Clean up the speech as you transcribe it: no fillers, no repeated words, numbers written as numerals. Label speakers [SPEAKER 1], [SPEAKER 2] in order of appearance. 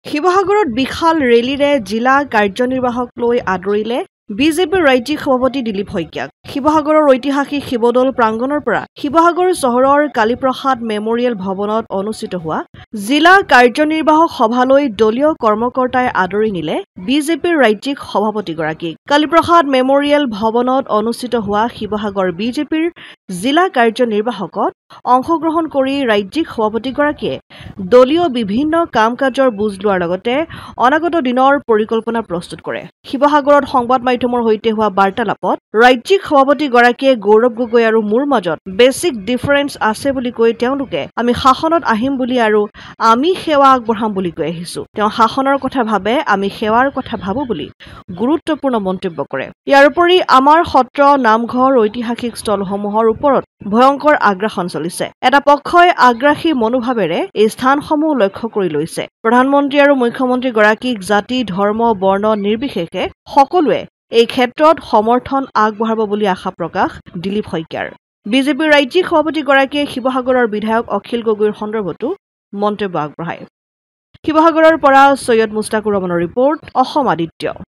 [SPEAKER 1] শিৱসাগৰত বিশাল ৰেলীৰে জিলা কাৰ্যনিৰ্বাহক লৈ আদৰিলে বিজেপিৰ ৰাজ্যিক সভাপতি দিলীপ শইকীয়াক। শিৱসাগৰৰ ঐতিহাসিক শিৱদৌল প্ৰাংগণৰ পৰা শিৱসাগৰ চহৰৰ কালীপ্ৰসাদ মেমৰিয়েল ভৱনত অনুষ্ঠিত হোৱা জিলা কাৰ্যনিৰ্বাহক সভালৈ দলীয় কৰ্মকৰ্তাই আদৰি নিলে বিজেপিৰ ৰাজ্যিক সভাপতিগৰাকীক। কালীপ্ৰসাদ মেমৰিয়েল ভৱনত অনুষ্ঠিত হোৱা শিৱসাগৰ বিজেপিৰ জিলা কাৰ্যনিৰ্বাহকত অংশগ্ৰহণ কৰি ৰাজ্যিক সভাপতিগৰাকীয়ে দলীয় বিভিন্ন কাম কাজৰ বুজ লোৱাৰ লগতে অনাগত দিনৰ পৰিকল্পনা প্ৰস্তুত কৰে। শিৱসাগৰত সংবাদ মাধ্যমৰ সৈতে হোৱা বাৰ্তালাপত ৰাজ্যিক সভাপতিগৰাকীয়ে গৌৰৱ গগৈ আৰু মোৰ মাজত বেছিক ডিফাৰেন্স আছে বুলি কৈ তেওঁলোকে আমি শাসনত আহিম বুলি আৰু আমি সেৱা আগবঢ়াম বুলি কৈ আহিছো। তেওঁ শাসনৰ কথা ভাবে, আমি সেৱাৰ কথা ভাবো বুলি গুৰুত্বপূৰ্ণ মন্তব্য কৰে। ইয়াৰ উপৰি আমাৰ সত্ৰ, নামঘৰ, ঐতিহাসিক স্থলসমূহৰ ওপৰত ভয়ংকৰ আগ্ৰাসন চলিছে। এটা পক্ষই আগ্ৰাসী মনোভাৱেৰে এই স্থানসমূহ লক্ষ্য কৰি লৈছে। প্ৰধানমন্ত্ৰী আৰু মুখ্যমন্ত্ৰীগৰাকীক জাতি, ধৰ্ম, বৰ্ণ নিৰ্বিশেষে সকলোৱে এই ক্ষেত্ৰত সমৰ্থন আগবঢ়াব বুলি আশা প্ৰকাশ দিলীপ শইকীয়াৰ। বিজেপিৰ ৰাজ্যিক সভাপতিগৰাকীয়ে শিৱসাগৰৰ বিধায়ক অখিল গগৈৰ সন্দৰ্ভতো মন্তব্য আগবঢ়ায়। শিৱসাগৰৰ পৰা সৈয়দ মুস্তাকুৰ ৰহমানৰ ৰিপৰ্ট, অসম আদিত্য।